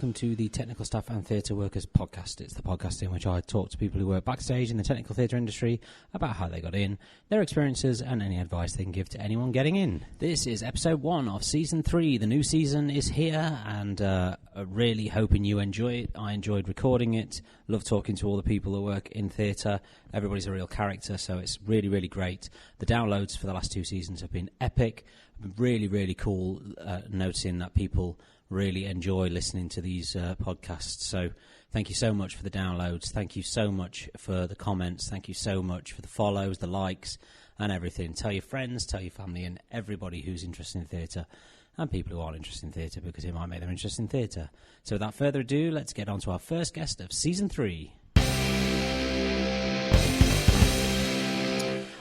welcome to the Technical Staff and Theatre Workers podcast. It's the podcast in which I talk to people who work backstage in the technical theatre industry about how they got in, their experiences, and any advice they can give to anyone getting in. This is episode 1 of season 3. The new season is here, and really hoping you enjoy it. I enjoyed recording it. Love talking to all the people who work in theatre. Everybody's a real character, so it's really, really great. The downloads for the last 2 seasons have been epic. Really, really cool noticing that people really enjoy listening to these podcasts. So thank you so much for the downloads. Thank you so much for the comments. Thank you so much for the follows, the likes, and everything. Tell your friends, tell your family, and everybody who's interested in theatre, and people who aren't interested in theatre, because it might make them interested in theatre. So without further ado, let's get on to our first guest of Season 3.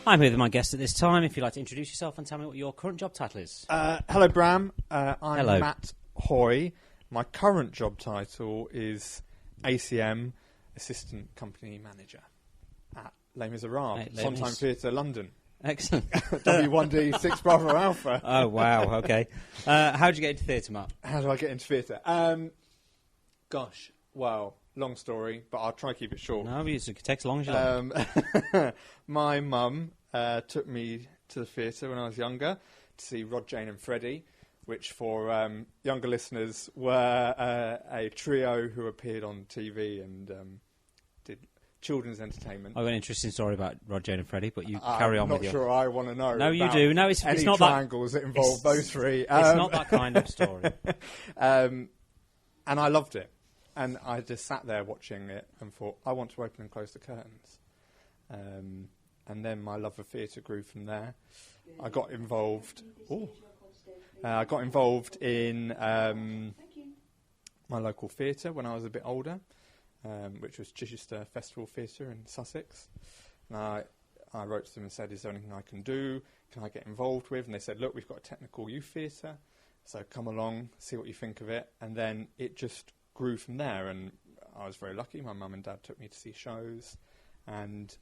I'm here with my guest at this time. If you'd like to introduce yourself and tell me what your current job title is. Hello, Bram. I'm Hello. Matt Hoy. My current job title is ACM, Assistant Company Manager at Les Miserables, Hey, Les Sondheim Mis. Theatre, London. Excellent. W1D 6 Bravo Alpha. Oh, wow, okay. How did you get into theatre, Matt? How do I get into theatre? Gosh, well, long story, but I'll try to keep it short. No, it takes as long as you like. My mum took me to the theatre when I was younger to see Rod, Jane and Freddie, which for younger listeners were a trio who appeared on TV and did children's entertainment. I've got an interesting story about Rod, Jane and Freddie, but you carry on with your... I'm not sure I want to know. No, you about do. No, it's any not triangles that involve those three. It's not that kind of story. And I loved it. And I just sat there watching it and thought, I want to open and close the curtains. And then my love of theatre grew from there. I got involved. I got involved in my local theatre when I was a bit older, which was Chichester Festival Theatre in Sussex. And I wrote to them and said, is there anything I can do? Can I get involved with? And they said, look, we've got a technical youth theatre, so come along, see what you think of it. And then it just grew from there, and I was very lucky. My mum and dad took me to see shows, and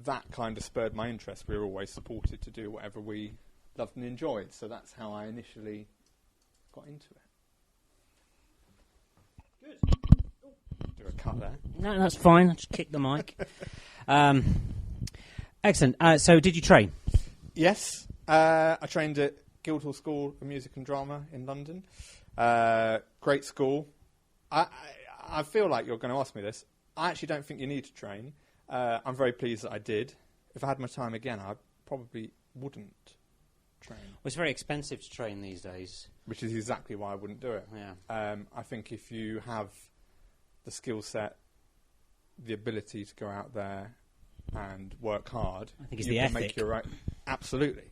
that kind of spurred my interest. We were always supported to do whatever we loved and enjoyed, so that's how I initially got into it. Good. Do a cut there. No, that's fine. I just kicked the mic. Excellent. So did you train? Yes. I trained at Guildhall School of Music and Drama in London. Great school. I feel like you're going to ask me this. I actually don't think you need to train. I'm very pleased that I did. If I had my time again, I probably wouldn't train. Well, it's very expensive to train these days. Which is exactly why I wouldn't do it. Yeah. I think if you have the skill set, the ability to go out there and work hard, I think it's you the can ethic. make your right. Absolutely.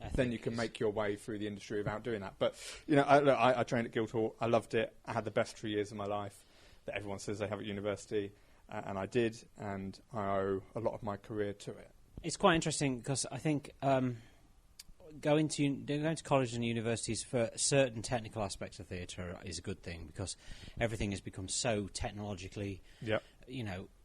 Ethic Then you can is- make your way through the industry without doing that. But, you know, I trained at Guildhall. I loved it. I had the best 3 years of my life that everyone says they have at university. And I did. And I owe a lot of my career to it. It's quite interesting because I think going to college and universities for certain technical aspects of theatre is a good thing, because everything has become so technologically, Yep.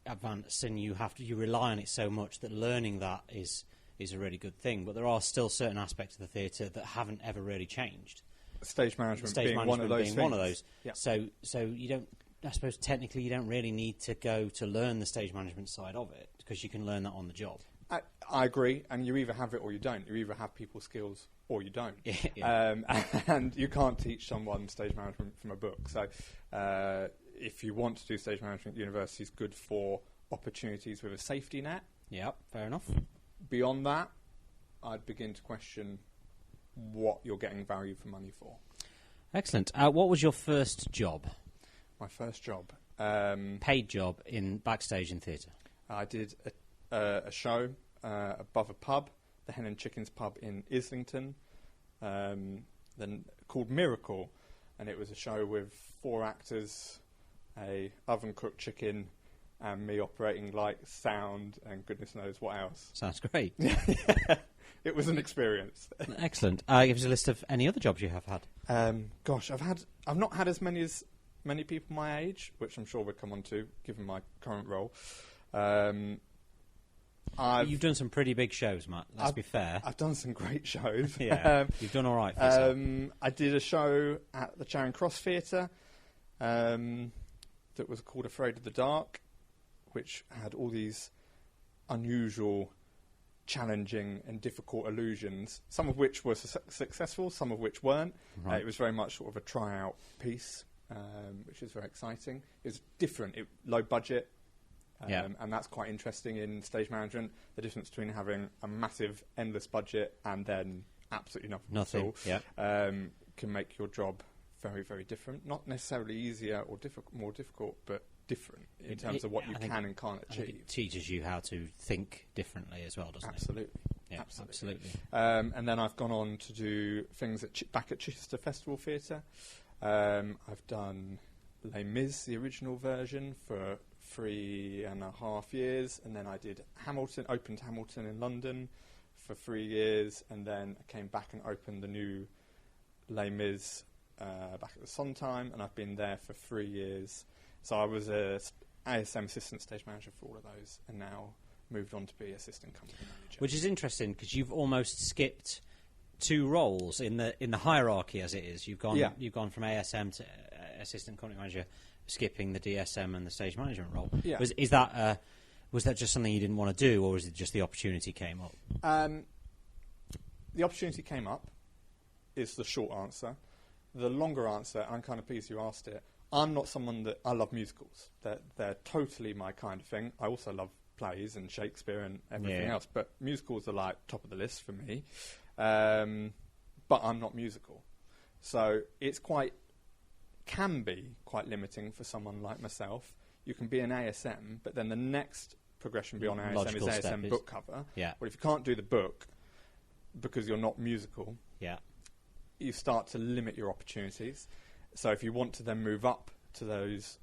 advanced, and you rely on it so much that learning that is a really good thing. But there are still certain aspects of the theatre that haven't ever really changed. Stage management Stage being one of those things. one of those. Yeah. So you don't. I suppose technically you don't really need to go to learn the stage management side of it, because you can learn that on the job. I agree, and you either have it or you don't. You either have people skills or you don't. Yeah. And you can't teach someone stage management from a book. So if you want to do stage management, university is good for opportunities with a safety net. Yeah, fair enough. Beyond that, I'd begin to question what you're getting value for money for. Excellent. What was your first job? My first job. Paid job in backstage in theatre? I did a show above a pub, the Hen and Chickens pub in Islington, then called Miracle, and it was a show with 4 actors, a oven-cooked chicken, and me operating lights, sound, and goodness knows what else. Sounds great. It was an experience. Excellent. Give us a list of any other jobs you have had. Gosh, I've not had as many people my age, which I'm sure we'll come on to, given my current role. You've done some pretty big shows, Matt. Let's be fair. I've done some great shows. Yeah, you've done all right for yourself. I did a show at the Charing Cross Theatre, that was called Afraid of the Dark, which had all these unusual, challenging and difficult illusions, some of which were successful, some of which weren't. Right. It was very much sort of a tryout piece, which was very exciting. It was different, low budget, and that's quite interesting in stage management, the difference between having a massive, endless budget and then absolutely nothing at all, can make your job very, very different. Not necessarily easier or more difficult, but different in terms of what you can and can't achieve. It teaches you how to think differently as well, doesn't it? Yeah, absolutely. And then I've gone on to do things back at Chichester Festival Theatre. I've done Les Mis, the original version, for 3.5 years, and then I did opened Hamilton in London for 3 years, and then I came back and opened the new Les Mis back at the Sondheim, and I've been there for 3 years. So I was a ASM assistant stage manager for all of those, and now moved on to be assistant company manager. Which is interesting, because you've almost skipped 2 roles in the hierarchy as it is. You've gone from ASM to assistant company manager, skipping the DSM and the stage management role. Yeah. Was that just something you didn't want to do, or was it just the opportunity came up? The opportunity came up is the short answer. The longer answer, I'm kind of pleased you asked it. I'm not someone that... I love musicals. They're totally my kind of thing. I also love plays and Shakespeare and everything else, but musicals are like top of the list for me. But I'm not musical. So it's can be quite limiting for someone like myself. You can be an ASM, but then the next progression beyond ASM is ASM book cover. Yeah. But if you can't do the book because you're not musical, you start to limit your opportunities. So if you want to then move up to those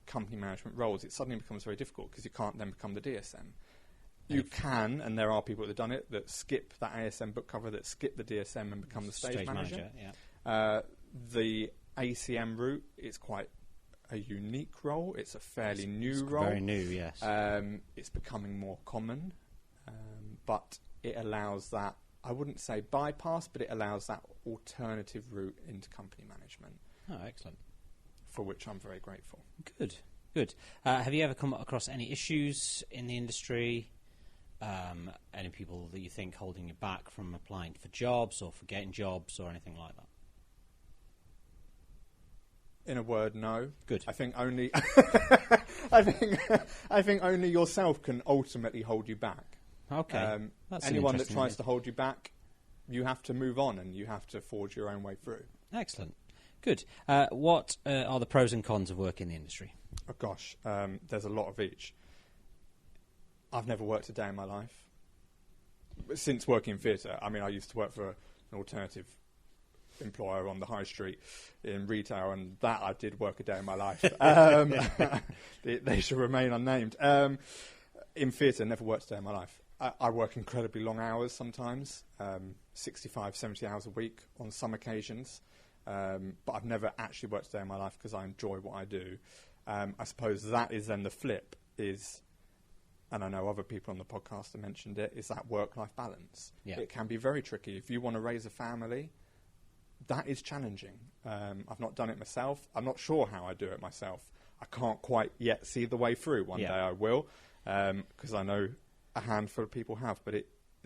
company management roles, it suddenly becomes very difficult because you can't then become the DSM. You can, and there are people that have done it, that skip that ASM book cover, that skip the DSM and become the stage manager. The ACM route is quite a unique role. It's a fairly new role. Very new, yes. It's becoming more common, but it allows that, I wouldn't say bypass, but it allows that alternative route into company management. Oh, excellent. For which I'm very grateful. Good. Have you ever come across any issues in the industry? Any people that you think holding you back from applying for jobs or for getting jobs or anything like that? In a word, no. Good. I think only I think only yourself can ultimately hold you back. Okay. Anyone that tries to hold you back, you have to move on and you have to forge your own way through. Excellent. Good. What are the pros and cons of working in the industry? Oh gosh, there's a lot of each. I've never worked a day in my life. Since working in theatre, I mean, I used to work for an alternative employer on the high street in retail, and that I did work a day in my life. They should remain unnamed. In theatre, never worked a day in my life. I work incredibly long hours sometimes, 65, 70 hours a week on some occasions, but I've never actually worked a day in my life because I enjoy what I do. I suppose that is then the flip is, and I know other people on the podcast have mentioned it, is that work-life balance. Yeah. It can be very tricky. If you want to raise a family, that is challenging. I've not done it myself. I'm not sure how I do it myself. I can't quite yet see the way through. One day I will, because I know a handful of people have. But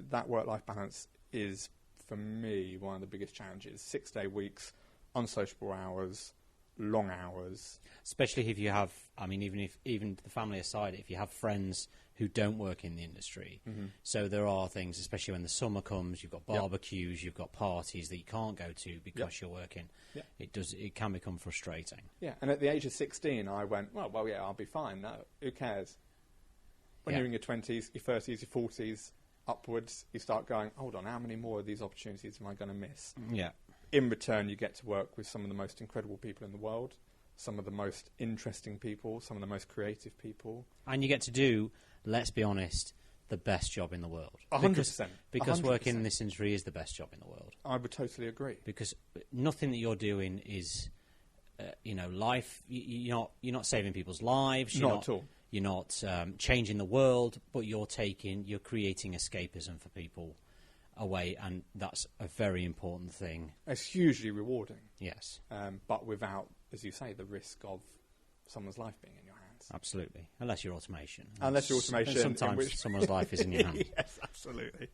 that work-life balance is, for me, one of the biggest challenges. 6-day weeks, unsociable hours, long hours. Especially if you have, I mean, even the family aside, if you have friends who don't work in the industry. Mm-hmm. So there are things, especially when the summer comes, you've got barbecues, you've got parties that you can't go to because you're working. Yep. It can become frustrating. Yeah, and at the age of 16, I went, well, yeah, I'll be fine. No, who cares? When you're in your 20s, your 30s, your 40s, upwards, you start going, hold on, how many more of these opportunities am I going to miss? Yeah. In return, you get to work with some of the most incredible people in the world, some of the most interesting people, some of the most creative people. And you get to do, let's be honest, the best job in the world. 100%. Because working in this industry is the best job in the world. I would totally agree. Because nothing that you're doing is, life. You're not saving people's lives. Not at all. You're not changing the world, but you're creating escapism for people. away, and that's a very important thing. It's hugely rewarding. Yes. But without, as you say, the risk of someone's life being in your hands. Absolutely. Unless you're automation. Unless you're automation. And sometimes someone's life is in your hands. Yes, absolutely.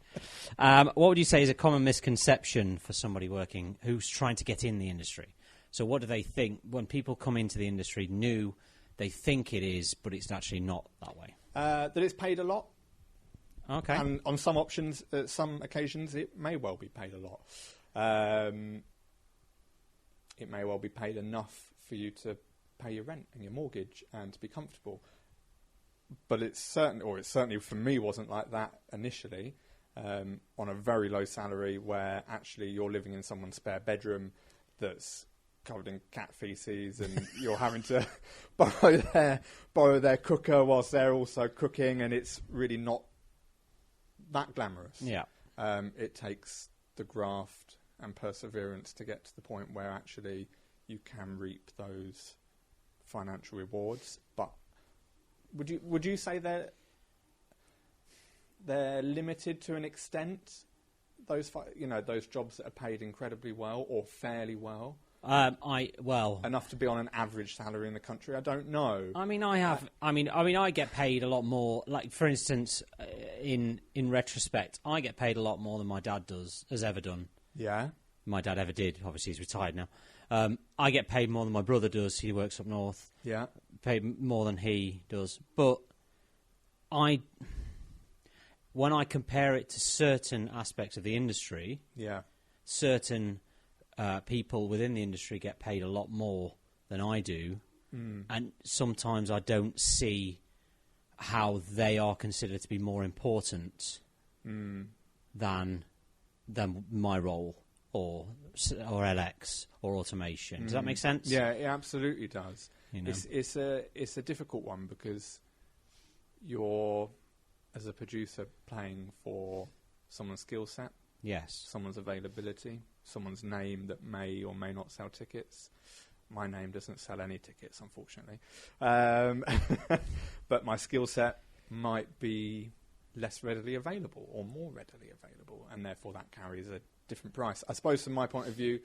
What would you say is a common misconception for somebody working who's trying to get in the industry? So what do they think when people come into the industry new, they think it is, but it's actually not that way? That it's paid a lot. Okay. And on some some occasions, it may well be paid a lot. It may well be paid enough for you to pay your rent and your mortgage and to be comfortable. But it certainly for me wasn't like that initially. On a very low salary, where actually you're living in someone's spare bedroom that's covered in cat feces, and you're having to borrow their cooker whilst they're also cooking, and it's really not that glamorous. Yeah. It takes the graft and perseverance to get to the point where actually you can reap those financial rewards. But would you say they're limited to an extent? Those those jobs that are paid incredibly well or fairly well. Enough to be on an average salary in the country. I don't know. I get paid a lot more. Like, for instance, in retrospect, I get paid a lot more than my dad has ever done. Yeah. My dad ever did. Obviously, he's retired now. I get paid more than my brother does. He works up north. Yeah. Paid more than he does. But when I compare it to certain aspects of the industry, certain people within the industry get paid a lot more than I do, and sometimes I don't see how they are considered to be more important than my role or LX or automation. Does that make sense? Yeah, it absolutely does. It's a difficult one because you're, as a producer, playing for someone's skill set. Yes. Someone's availability, someone's name that may or may not sell tickets. My name doesn't sell any tickets, unfortunately. But my skill set might be less readily available or more readily available, and therefore that carries a different price. I suppose from my point of view,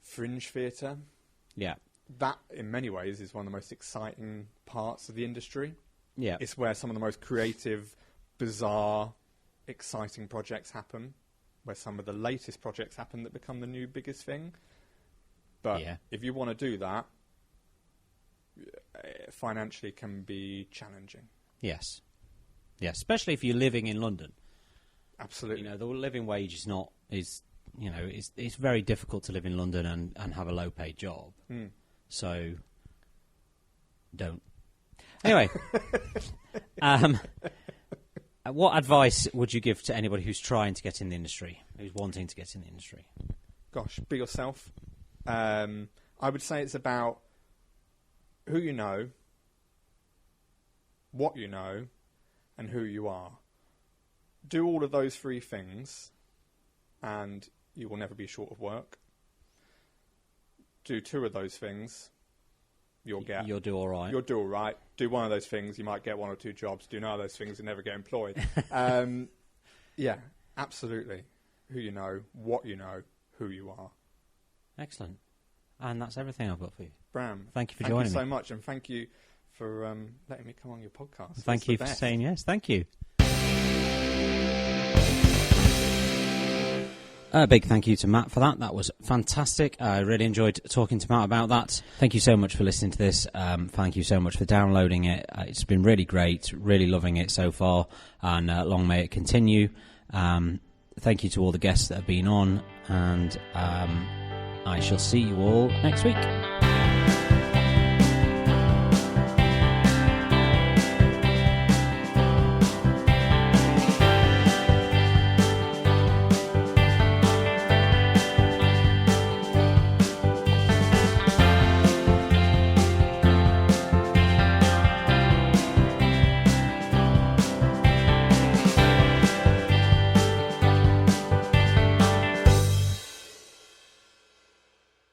fringe theatre, that in many ways is one of the most exciting parts of the industry. Yeah. It's where some of the most creative, bizarre, exciting projects happen, where some of the latest projects happen that become the new biggest thing. But if you want to do that, financially can be challenging. Yes. Yeah, especially if you're living in London. Absolutely. The living wage it's very difficult to live in London and have a low paid job. So don't. Anyway, what advice would you give to anybody who's trying to get in the industry, who's wanting to get in the industry? Gosh, be yourself. I would say it's about who you know, what you know, and who you are. Do all of those three things, and you will never be short of work. Do two of those things, you'll do all right. You'll do all right. Do one of those things, you might get one or two jobs. Do none of those things, you never get employed. Yeah, absolutely. Who you know, what you know, who you are. Excellent. And that's everything I've got for you. Bram, thank you for joining me. Thank you so much, and thank you for letting me come on your podcast. Thank you for saying yes. Thank you. A big thank you to Matt for that. That was fantastic. I really enjoyed talking to Matt about that. Thank you so much for listening to this. Thank you so much for downloading it. It's been really great. Really loving it so far, and long may it continue. Thank you to all the guests that have been on, and I shall see you all next week.